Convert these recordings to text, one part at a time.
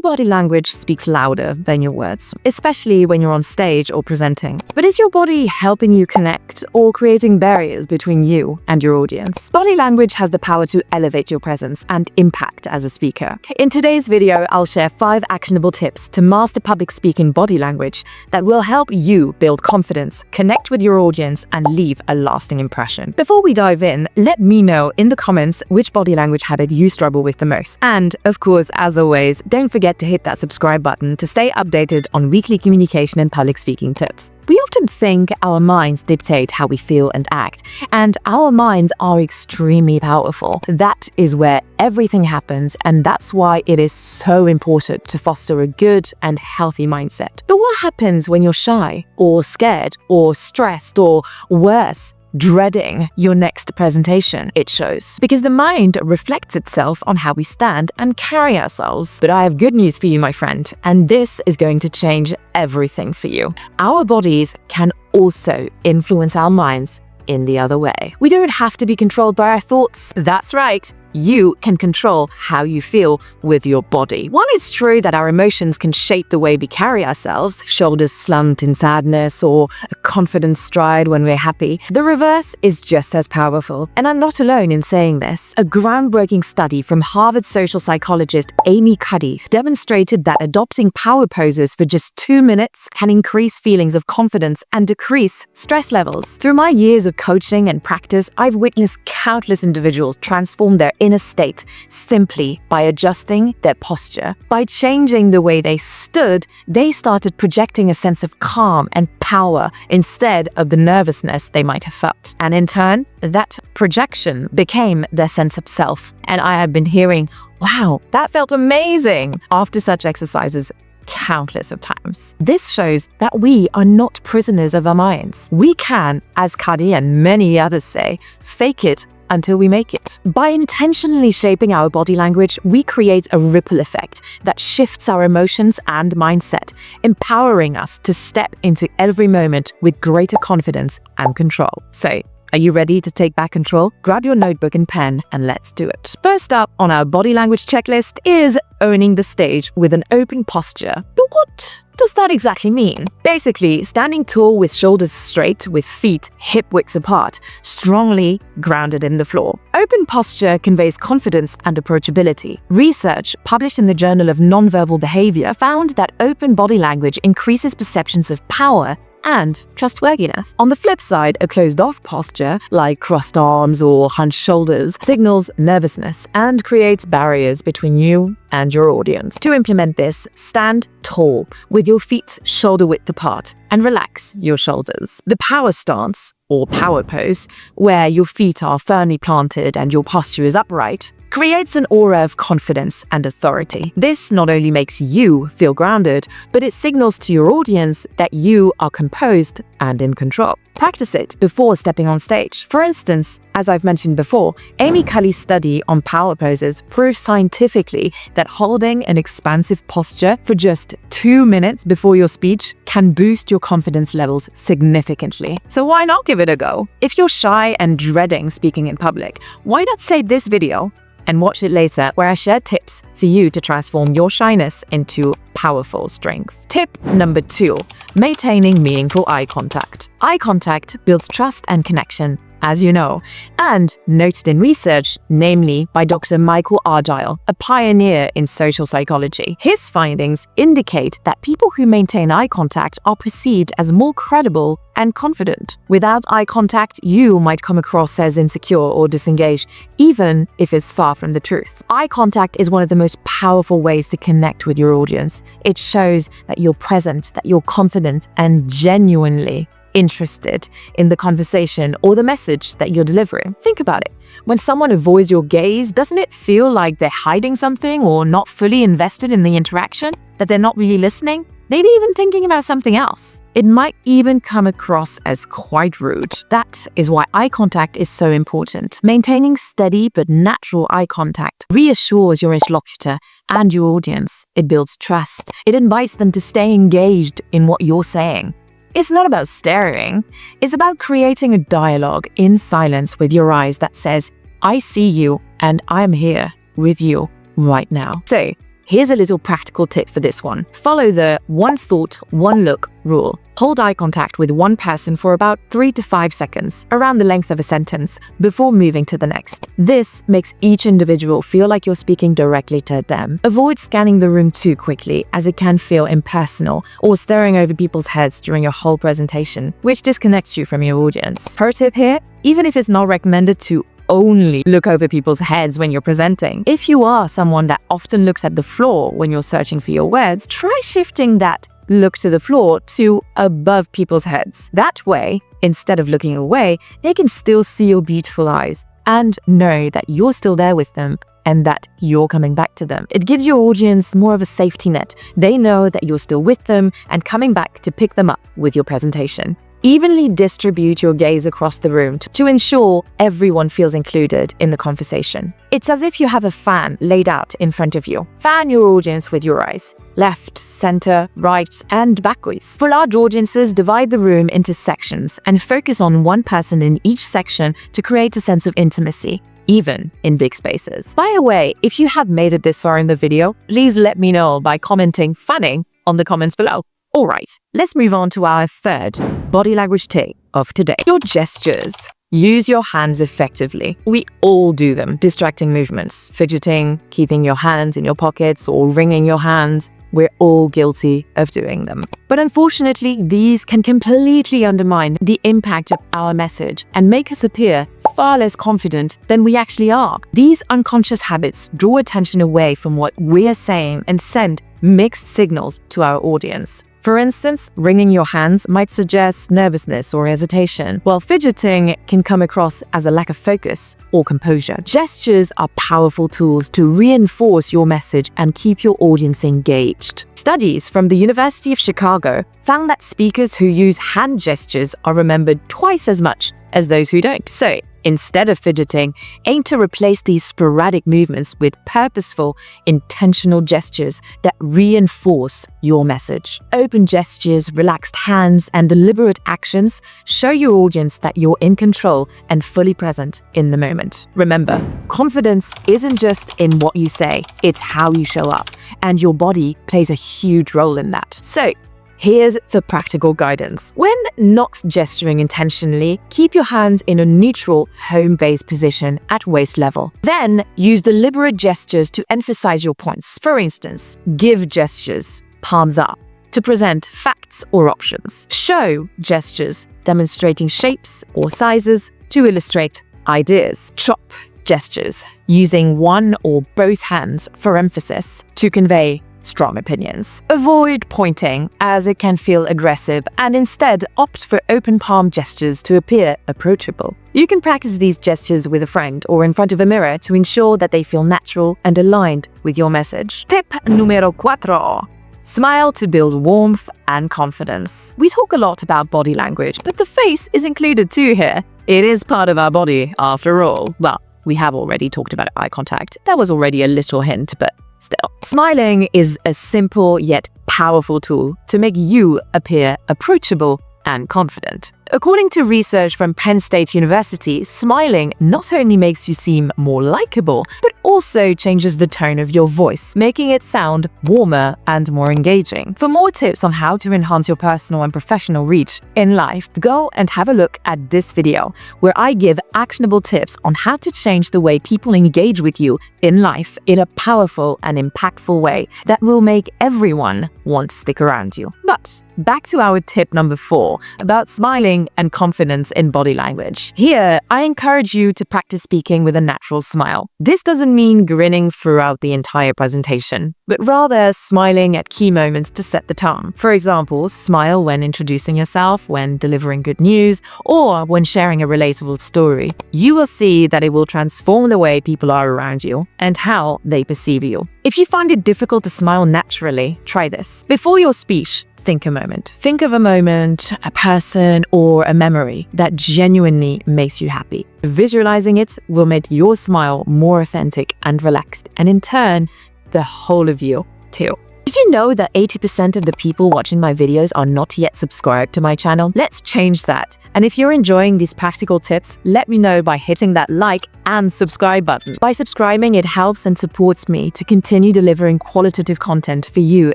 Your body language speaks louder than your words, especially when you're on stage or presenting. But is your body helping you connect or creating barriers between you and your audience? Body language has the power to elevate your presence and impact as a speaker. In today's video, I'll share 5 actionable tips to master public speaking body language that will help you build confidence, connect with your audience, and leave a lasting impression. Before we dive in, let me know in the comments which body language habit you struggle with the most. And of course, as always, don't forget to hit that subscribe button to stay updated on weekly communication and public speaking tips. We often think our minds dictate how we feel and act, and our minds are extremely powerful. That is where everything happens, and that's why it is so important to foster a good and healthy mindset. But what happens when you're shy, or scared, or stressed, or worse, dreading your next presentation? It shows, because the mind reflects itself on how we stand and carry ourselves. But I have good news for you, my friend, and this is going to change everything for you. Our bodies can also influence our minds in the other way. We don't have to be controlled by our thoughts. That's right. You can control how you feel with your body. While it's true that our emotions can shape the way we carry ourselves, shoulders slumped in sadness or a confident stride when we're happy, the reverse is just as powerful. And I'm not alone in saying this. A groundbreaking study from Harvard social psychologist Amy Cuddy demonstrated that adopting power poses for just 2 minutes can increase feelings of confidence and decrease stress levels. Through my years of coaching and practice, I've witnessed countless individuals transform their inner state simply by adjusting their posture. By changing the way they stood, they started projecting a sense of calm and power instead of the nervousness they might have felt. And in turn, that projection became their sense of self. And I have been hearing, wow, that felt amazing after such exercises countless of times. This shows that we are not prisoners of our minds. We can, as Cuddy and many others say, fake it until we make it. By intentionally shaping our body language, we create a ripple effect that shifts our emotions and mindset, empowering us to step into every moment with greater confidence and control. So, are you ready to take back control? Grab your notebook and pen and let's do it. First up on our body language checklist is owning the stage with an open posture. But what does that exactly mean? Basically, standing tall with shoulders straight, with feet hip-width apart, strongly grounded in the floor. Open posture conveys confidence and approachability. Research published in the Journal of Nonverbal Behavior found that open body language increases perceptions of power and trustworthiness. On the flip side, a closed-off posture, like crossed arms or hunched shoulders, signals nervousness and creates barriers between you and your audience. To implement this, stand tall with your feet shoulder-width apart and relax your shoulders. The power stance, or power pose, where your feet are firmly planted and your posture is upright, creates an aura of confidence and authority. This not only makes you feel grounded, but it signals to your audience that you are composed and in control. Practice it before stepping on stage. For instance, as I've mentioned before, Amy Cuddy's study on power poses proves scientifically that holding an expansive posture for just 2 minutes before your speech can boost your confidence levels significantly. So why not give it a go? If you're shy and dreading speaking in public, why not save this video and watch it later, where I share tips for you to transform your shyness into powerful strength. Tip number 2, maintaining meaningful eye contact. Eye contact builds trust and connection, as you know, and noted in research, namely by Dr. Michael Argyle, a pioneer in social psychology. His findings indicate that people who maintain eye contact are perceived as more credible and confident. Without eye contact, you might come across as insecure or disengaged, even if it's far from the truth. Eye contact is one of the most powerful ways to connect with your audience. It shows that you're present, that you're confident, and genuinely interested in the conversation or the message that you're delivering. Think about it. When someone avoids your gaze, doesn't it feel like they're hiding something or not fully invested in the interaction? That they're not really listening? Maybe even thinking about something else. It might even come across as quite rude. That is why eye contact is so important. Maintaining steady but natural eye contact reassures your interlocutor and your audience. It builds trust. It invites them to stay engaged in what you're saying. It's not about staring. It's about creating a dialogue in silence with your eyes that says, I see you and I'm here with you right now. So, Here's a little practical tip for this one. Follow the one thought, one look rule. Hold eye contact with one person for about 3 to 5 seconds, around the length of a sentence, before moving to the next. This makes each individual feel like you're speaking directly to them. Avoid scanning the room too quickly, as it can feel impersonal, or staring over people's heads during your whole presentation, which disconnects you from your audience. Pro tip here, even if it's not recommended to only look over people's heads when you're presenting, if you are someone that often looks at the floor when you're searching for your words, try shifting that look to the floor to above people's heads. That way, instead of looking away, they can still see your beautiful eyes and know that you're still there with them and that you're coming back to them. It gives your audience more of a safety net. They know that you're still with them and coming back to pick them up with your presentation. Evenly distribute your gaze across the room to ensure everyone feels included in the conversation. It's as if you have a fan laid out in front of you. Fan your audience with your eyes, left, center, right, and backwards. For large audiences, divide the room into sections and focus on one person in each section to create a sense of intimacy, even in big spaces. By the way, if you have made it this far in the video, please let me know by commenting "fanning" on the comments below. Alright, let's move on to our third body language tip of today. Your gestures. Use your hands effectively. We all do them. Distracting movements, fidgeting, keeping your hands in your pockets, or wringing your hands. We're all guilty of doing them. But unfortunately, these can completely undermine the impact of our message and make us appear far less confident than we actually are. These unconscious habits draw attention away from what we're saying and send mixed signals to our audience. For instance, wringing your hands might suggest nervousness or hesitation, while fidgeting can come across as a lack of focus or composure. Gestures are powerful tools to reinforce your message and keep your audience engaged. Studies from the University of Chicago found that speakers who use hand gestures are remembered twice as much as those who don't. So, instead of fidgeting, aim to replace these sporadic movements with purposeful, intentional gestures that reinforce your message. Open gestures, relaxed hands, and deliberate actions show your audience that you're in control and fully present in the moment. Remember, confidence isn't just in what you say, it's how you show up, and your body plays a huge role in that. So, here's the practical guidance. When not gesturing intentionally, keep your hands in a neutral, home-based position at waist level. Then, use deliberate gestures to emphasize your points. For instance, give gestures, palms up, to present facts or options. Show gestures, demonstrating shapes or sizes to illustrate ideas. Chop gestures, using one or both hands for emphasis to convey strong opinions. Avoid pointing, as it can feel aggressive, and instead opt for open palm gestures to appear approachable. You can practice these gestures with a friend or in front of a mirror to ensure that they feel natural and aligned with your message. Tip número 4. Smile to build warmth and confidence. We talk a lot about body language, but the face is included too here. It is part of our body, after all. Well, we have already talked about eye contact. That was already a little hint, but still. Smiling is a simple yet powerful tool to make you appear approachable and confident. According to research from Penn State University, smiling not only makes you seem more likable, but also changes the tone of your voice, making it sound warmer and more engaging. For more tips on how to enhance your personal and professional reach in life, go and have a look at this video, where I give actionable tips on how to change the way people engage with you in life in a powerful and impactful way that will make everyone want to stick around you. But back to our tip number 4 about smiling and confidence in body language. Here, I encourage you to practice speaking with a natural smile. This doesn't mean grinning throughout the entire presentation, but rather smiling at key moments to set the tone. For example, smile when introducing yourself, when delivering good news, or when sharing a relatable story. You will see that it will transform the way people are around you and how they perceive you. If you find it difficult to smile naturally, try this. Before your speech, think a moment. Think of a moment, a person, or a memory that genuinely makes you happy. Visualizing it will make your smile more authentic and relaxed, and in turn, the whole of you too. Did you you know that 80% of the people watching my videos are not yet subscribed to my channel? Let's change that. And if you're enjoying these practical tips, let me know by hitting that like and subscribe button. By subscribing, it helps and supports me to continue delivering qualitative content for you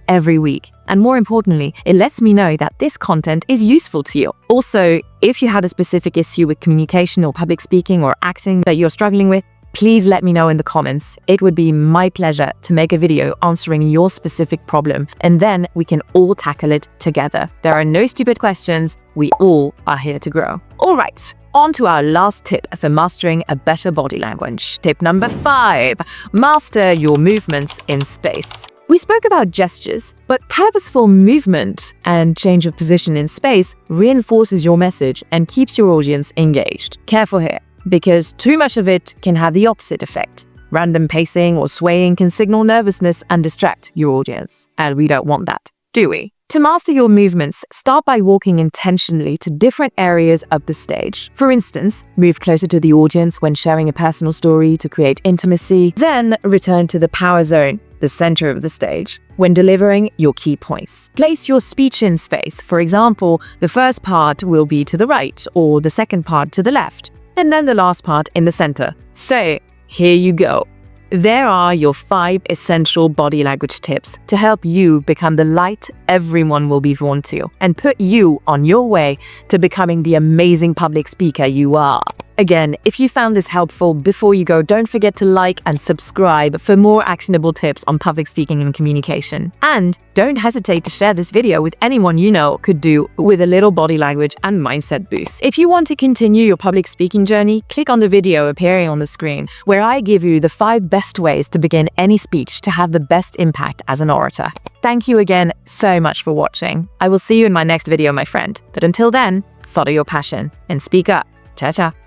every week. And more importantly, it lets me know that this content is useful to you. Also, if you had a specific issue with communication or public speaking or acting that you're struggling with, please let me know in the comments. It would be my pleasure to make a video answering your specific problem, and then we can all tackle it together. There are no stupid questions. We all are here to grow. All right, on to our last tip for mastering a better body language. Tip number 5, master your movements in space. We spoke about gestures, but purposeful movement and change of position in space reinforces your message and keeps your audience engaged. Careful here, because too much of it can have the opposite effect. Random pacing or swaying can signal nervousness and distract your audience. And we don't want that, do we? To master your movements, start by walking intentionally to different areas of the stage. For instance, move closer to the audience when sharing a personal story to create intimacy. Then return to the power zone, the center of the stage, when delivering your key points. Place your speech in space. For example, the first part will be to the right or the second part to the left, and then the last part in the center. So, here you go. There are your 5 essential body language tips to help you become the light everyone will be drawn to and put you on your way to becoming the amazing public speaker you are. Again, if you found this helpful, before you go, don't forget to like and subscribe for more actionable tips on public speaking and communication. And don't hesitate to share this video with anyone you know could do with a little body language and mindset boost. If you want to continue your public speaking journey, click on the video appearing on the screen, where I give you the 5 best ways to begin any speech to have the best impact as an orator. Thank you again so much for watching. I will see you in my next video, my friend. But until then, follow your passion and speak up. Ciao, ciao.